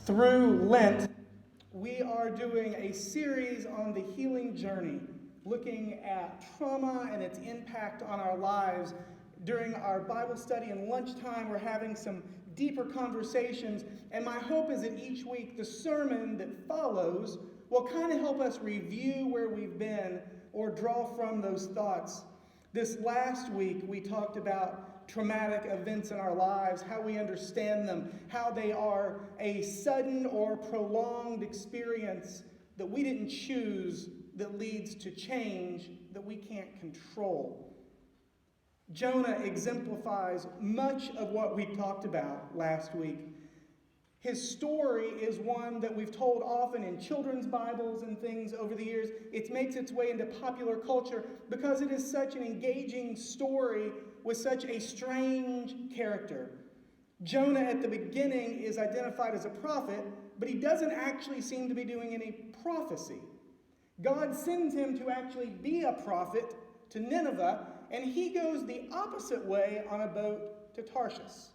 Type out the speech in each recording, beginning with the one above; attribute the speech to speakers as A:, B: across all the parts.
A: Through Lent, we are doing a series on the healing journey, looking at trauma and its impact on our lives. During our Bible study and lunchtime, we're having some deeper conversations, and my hope is that each week the sermon that follows will kind of help us review where we've been or draw from those thoughts. This last week, we talked about traumatic events in our lives, how we understand them, how they are a sudden or prolonged experience that we didn't choose that leads to change that we can't control. Jonah exemplifies much of what we talked about last week. His story is one that we've told often in children's Bibles and things over the years. It makes its way into popular culture because it is such an engaging story with such a strange character. Jonah at the beginning is identified as a prophet, but he doesn't actually seem to be doing any prophecy. God sends him to actually be a prophet to Nineveh, and he goes the opposite way on a boat to Tarshish.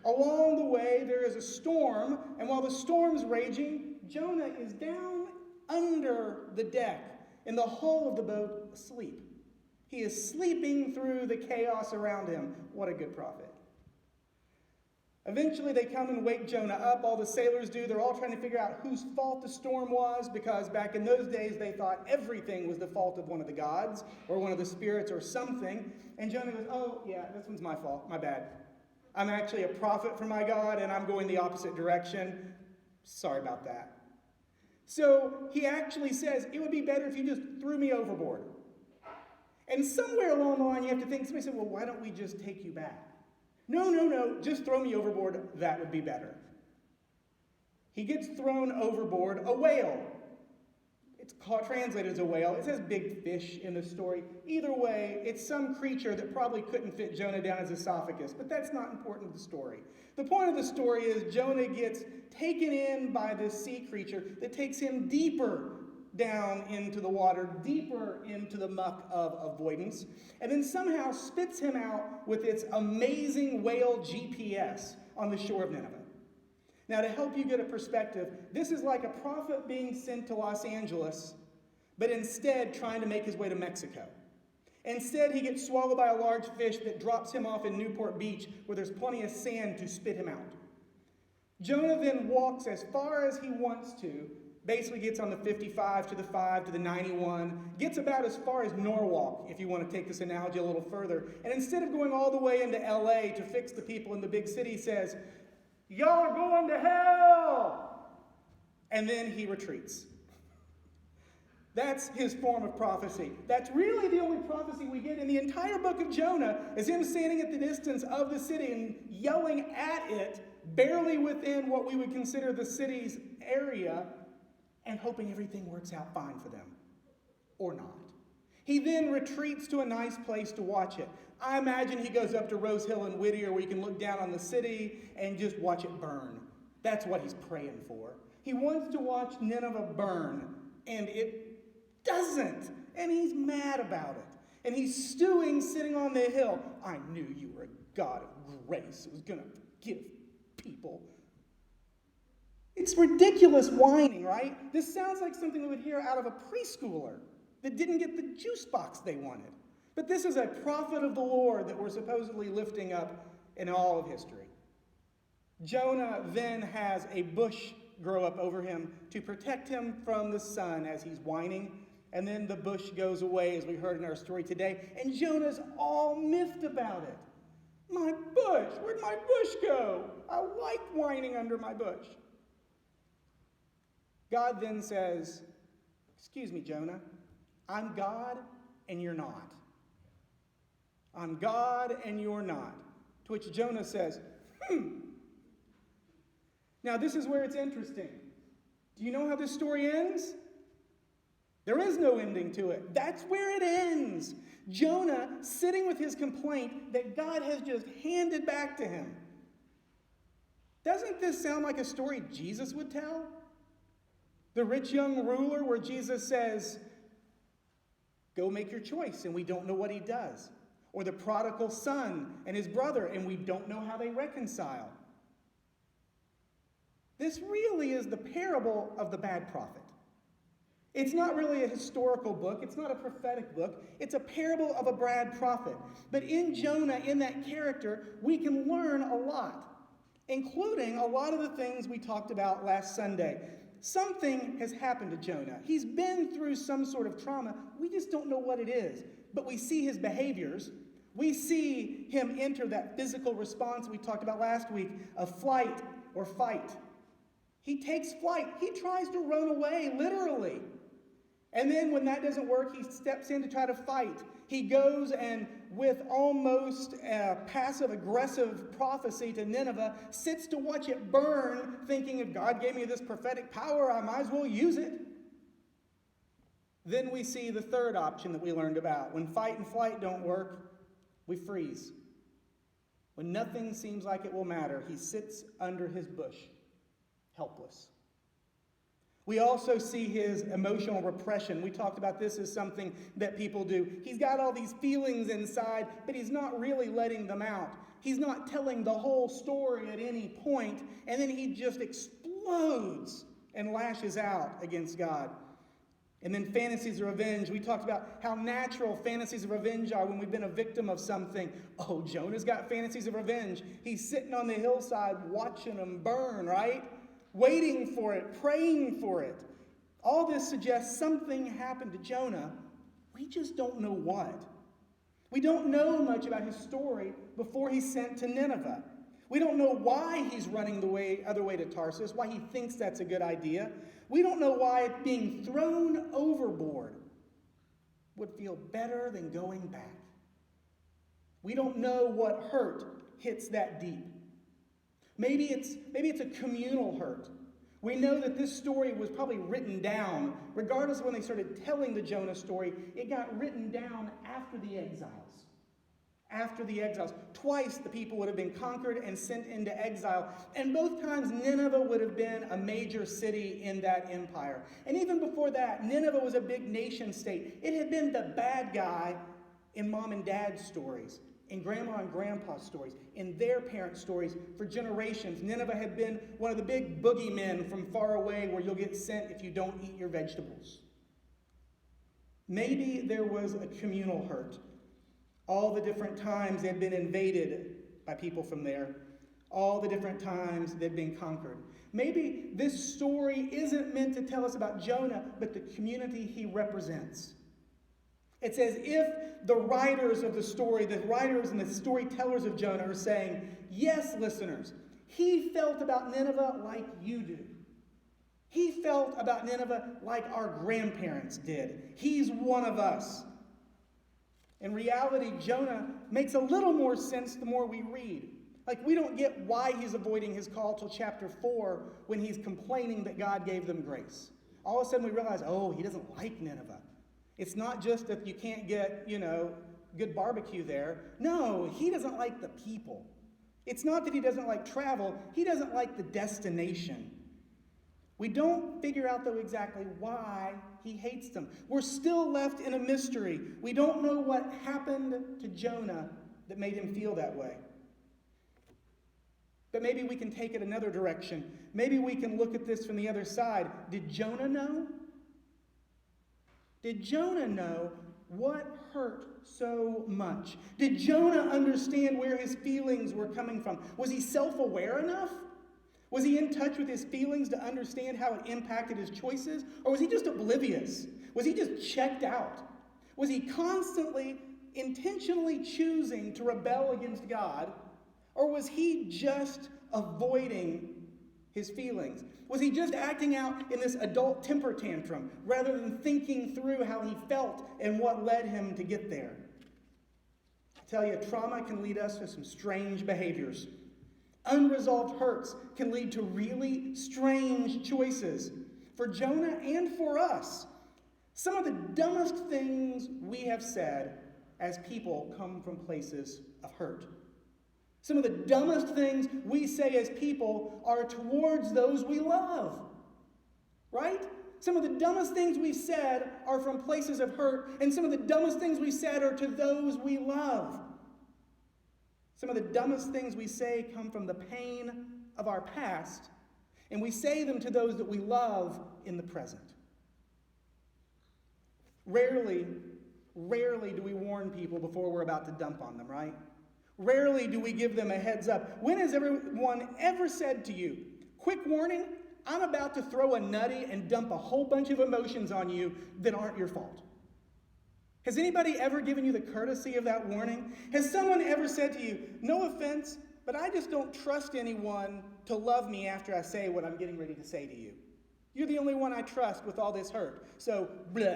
A: Along the way, there is a storm, and while the storm's raging, Jonah is down under the deck in the hull of the boat asleep. He is sleeping through the chaos around him. What a good prophet. Eventually, they come and wake Jonah up. All the sailors do. They're all trying to figure out whose fault the storm was, because back in those days, they thought everything was the fault of one of the gods or one of the spirits or something. And Jonah goes, oh, yeah, this one's my fault. My bad. I'm actually a prophet from my God, and I'm going the opposite direction. Sorry about that. So he actually says, it would be better if you just threw me overboard. And somewhere along the line, you have to think, somebody said, well, why don't we just take you back? No, just throw me overboard. That would be better. He gets thrown overboard. A whale. It's translated as a whale. It says big fish in the story. Either way, it's some creature that probably couldn't fit Jonah down his esophagus, but that's not important to the story. The point of the story is Jonah gets taken in by this sea creature that takes him deeper down into the water, deeper into the muck of avoidance, and then somehow spits him out with its amazing whale GPS on the shore of Nineveh. Now, to help you get a perspective, this is like a prophet being sent to Los Angeles, but instead trying to make his way to Mexico. Instead, he gets swallowed by a large fish that drops him off in Newport Beach, where there's plenty of sand to spit him out. Jonah then walks as far as he wants to, basically gets on the 55 to the 5 to the 91, gets about as far as Norwalk, if you want to take this analogy a little further. And instead of going all the way into LA to fix the people in the big city, says, y'all are going to hell! And then he retreats. That's his form of prophecy. That's really the only prophecy we get in the entire book of Jonah, is him standing at the distance of the city and yelling at it, barely within what we would consider the city's area, and hoping everything works out fine for them. Or not. He then retreats to a nice place to watch it. I imagine he goes up to Rose Hill in Whittier where he can look down on the city and just watch it burn. That's what he's praying for. He wants to watch Nineveh burn, and it doesn't. And he's mad about it. And he's stewing, sitting on the hill. I knew you were a God of grace who was going to forgive people. It's ridiculous whining, right? This sounds like something we would hear out of a preschooler that didn't get the juice box they wanted. But this is a prophet of the Lord that we're supposedly lifting up in all of history. Jonah then has a bush grow up over him to protect him from the sun as he's whining. And then the bush goes away, as we heard in our story today. And Jonah's all miffed about it. My bush, where'd my bush go? I like whining under my bush. God then says, excuse me, Jonah, I'm God and you're not. I'm God and you're not. To which Jonah says, Now this is where it's interesting. Do you know how this story ends? There is no ending to it. That's where it ends. Jonah sitting with his complaint that God has just handed back to him. Doesn't this sound like a story Jesus would tell? The rich young ruler, where Jesus says, go make your choice, and we don't know what he does. Or the prodigal son and his brother, and we don't know how they reconcile. This really is the parable of the bad prophet. It's not really a historical book. It's not a prophetic book. It's a parable of a bad prophet. But in Jonah, in that character, we can learn a lot, including a lot of the things we talked about last Sunday. Something has happened to Jonah. He's been through some sort of trauma. We just don't know what it is. But we see his behaviors. We see him enter that physical response we talked about last week of flight or fight. He takes flight. He tries to run away, literally. And then when that doesn't work, he steps in to try to fight. He goes and, with almost a passive-aggressive prophecy to Nineveh, sits to watch it burn, thinking, if God gave me this prophetic power, I might as well use it. Then we see the third option that we learned about. When fight and flight don't work, we freeze. When nothing seems like it will matter, he sits under his bush, helpless. We also see his emotional repression. We talked about this as something that people do. He's got all these feelings inside, but he's not really letting them out. He's not telling the whole story at any point, and then he just explodes and lashes out against God. And then fantasies of revenge. We talked about how natural fantasies of revenge are when we've been a victim of something. Oh, Jonah's got fantasies of revenge. He's sitting on the hillside watching them burn, right? Waiting for it, praying for it. All this suggests something happened to Jonah. We just don't know what. We don't know much about his story before he's sent to Nineveh. We don't know why he's running the other way to Tarsus, why he thinks that's a good idea. We don't know why being thrown overboard would feel better than going back. We don't know what hurt hits that deep. Maybe it's a communal hurt. We know that this story was probably written down. Regardless of when they started telling the Jonah story, it got written down after the exiles. After the exiles. Twice the people would have been conquered and sent into exile. And both times Nineveh would have been a major city in that empire. And even before that, Nineveh was a big nation state. It had been the bad guy in mom and dad's stories, in grandma and grandpa's stories, in their parents' stories for generations. Nineveh had been one of the big boogeymen from far away where you'll get sent if you don't eat your vegetables. Maybe there was a communal hurt. All the different times they'd been invaded by people from there. All the different times they'd been conquered. Maybe this story isn't meant to tell us about Jonah, but the community he represents. It's as if the writers of the story, the writers and the storytellers of Jonah are saying, yes, listeners, he felt about Nineveh like you do. He felt about Nineveh like our grandparents did. He's one of us. In reality, Jonah makes a little more sense the more we read. Like, we don't get why he's avoiding his call till chapter 4 when he's complaining that God gave them grace. All of a sudden we realize, oh, he doesn't like Nineveh. It's not just that you can't get, good barbecue there. No, he doesn't like the people. It's not that he doesn't like travel. He doesn't like the destination. We don't figure out, though, exactly why he hates them. We're still left in a mystery. We don't know what happened to Jonah that made him feel that way. But maybe we can take it another direction. Maybe we can look at this from the other side. Did Jonah know? Did Jonah know what hurt so much? Did Jonah understand where his feelings were coming from? Was he self-aware enough? Was he in touch with his feelings to understand how it impacted his choices? Or was he just oblivious? Was he just checked out? Was he constantly, intentionally choosing to rebel against God? Or was he just avoiding his feelings? Was he just acting out in this adult temper tantrum rather than thinking through how he felt and what led him to get there? I tell you, trauma can lead us to some strange behaviors. Unresolved hurts can lead to really strange choices. For Jonah and for us, some of the dumbest things we have said as people come from places of hurt. Some of the dumbest things we say as people are towards those we love. Right? Some of the dumbest things we've said are from places of hurt, and some of the dumbest things we said are to those we love. Some of the dumbest things we say come from the pain of our past, And we say them to those that we love in the present. Rarely do we warn people before we're about to dump on them, right? Rarely do we give them a heads up. When has everyone ever said to you, quick warning, I'm about to throw a nutty and dump a whole bunch of emotions on you that aren't your fault? Has anybody ever given you the courtesy of that warning? Has someone ever said to you, no offense, but I just don't trust anyone to love me after I say what I'm getting ready to say to you. You're the only one I trust with all this hurt. So, blah.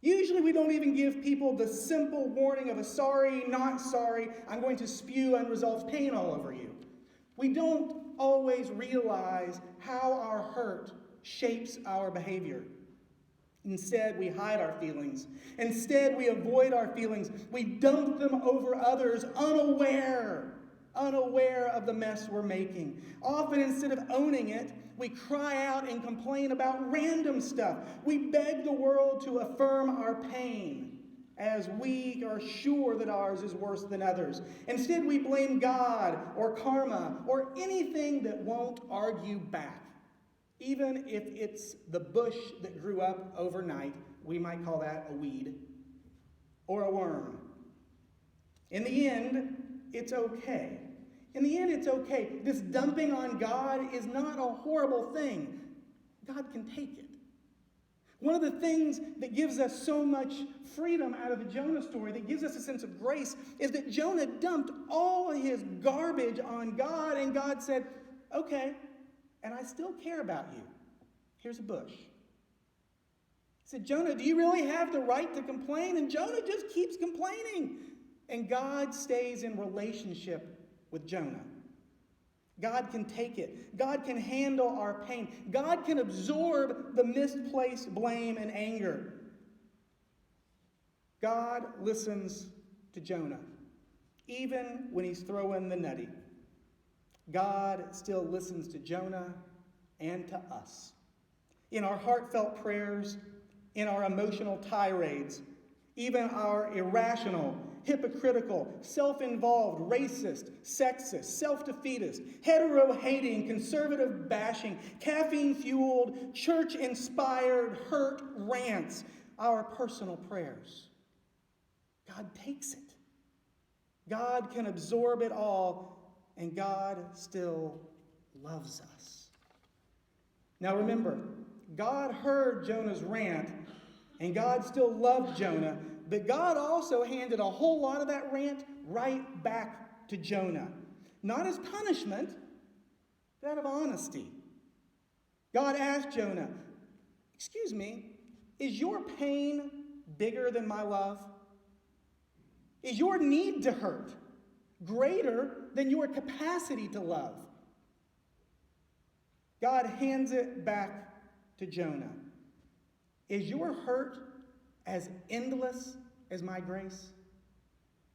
A: Usually we don't even give people the simple warning of a sorry, not sorry, I'm going to spew unresolved pain all over you. We don't always realize how our hurt shapes our behavior. Instead, we hide our feelings. Instead, we avoid our feelings. We dump them over others, unaware of the mess we're making. Often, instead of owning it, we cry out and complain about random stuff. We beg the world to affirm our pain, as we are sure that ours is worse than others. Instead, we blame God or karma or anything that won't argue back. Even if it's the bush that grew up overnight, we might call that a weed, or a worm. In the end, it's okay. In the end, it's okay. This dumping on God is not a horrible thing. God can take it. One of the things that gives us so much freedom out of the Jonah story, that gives us a sense of grace, is that Jonah dumped all his garbage on God, and God said, okay, and I still care about you. Here's a bush. He said, Jonah, do you really have the right to complain? And Jonah just keeps complaining. And God stays in relationship with Jonah. God can take it. God can handle our pain. God can absorb the misplaced blame and anger. God listens to Jonah, even when he's throwing the nutty. God still listens to Jonah and to us. In our heartfelt prayers, in our emotional tirades, even our irrational, hypocritical, self-involved, racist, sexist, self-defeatist, hetero-hating, conservative bashing, caffeine-fueled, church-inspired hurt rants, our personal prayers. God takes it. God can absorb it all, and God still loves us. Now remember, God heard Jonah's rant, and God still loved Jonah, but God also handed a whole lot of that rant right back to Jonah. Not as punishment, but out of honesty. God asked Jonah, excuse me, is your pain bigger than my love? Is your need to hurt greater than your capacity to love? God hands it back to Jonah. Is your hurt as endless as my grace?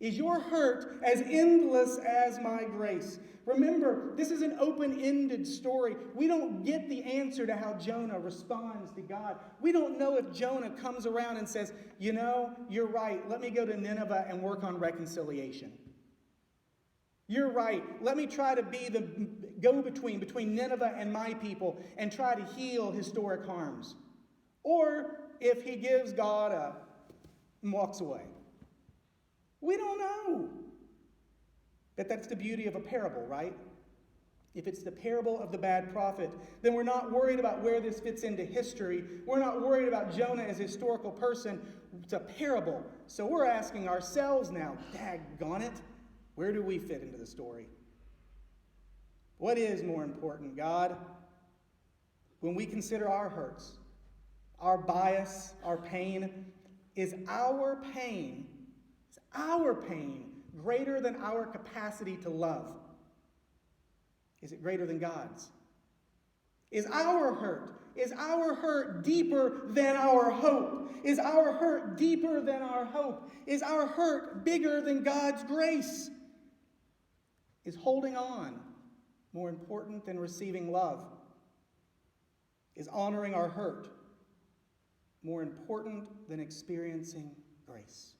A: Is your hurt as endless as my grace? Remember, this is an open-ended story. We don't get the answer to how Jonah responds to God. We don't know if Jonah comes around and says, you know, you're right. Let me go to Nineveh and work on reconciliation. You're right. Let me try to be the go-between between Nineveh and my people and try to heal historic harms. Or if he gives God and walks away. We don't know. But that's the beauty of a parable, right? If it's the parable of the bad prophet, then we're not worried about where this fits into history. We're not worried about Jonah as a historical person. It's a parable. So we're asking ourselves now, daggone it, where do we fit into the story? What is more important, God? When we consider our hurts, our bias, our pain, is our pain greater than our capacity to love? Is it greater than God's? Is our hurt deeper than our hope? Is our hurt deeper than our hope? Is our hurt bigger than God's grace? Is holding on more important than receiving love? Is honoring our hurt more important than experiencing grace?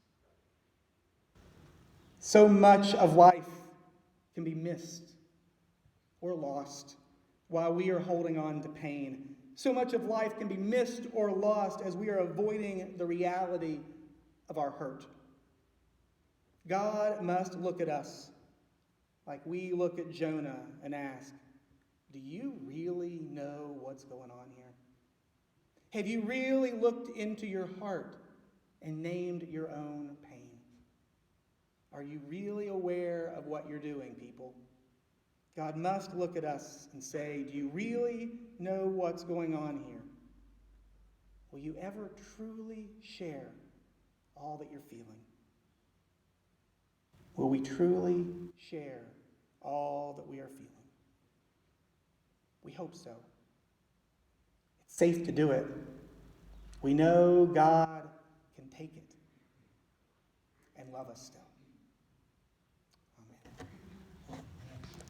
A: So much of life can be missed or lost while we are holding on to pain. So much of life can be missed or lost as we are avoiding the reality of our hurt. God must look at us like we look at Jonah and ask, do you really know what's going on here? Have you really looked into your heart and named your own pain? Are you really aware of what you're doing, people? God must look at us and say, do you really know what's going on here? Will you ever truly share all that you're feeling? Will we truly share all that we are feeling? We hope so. It's safe to do it. We know God can take it and love us still.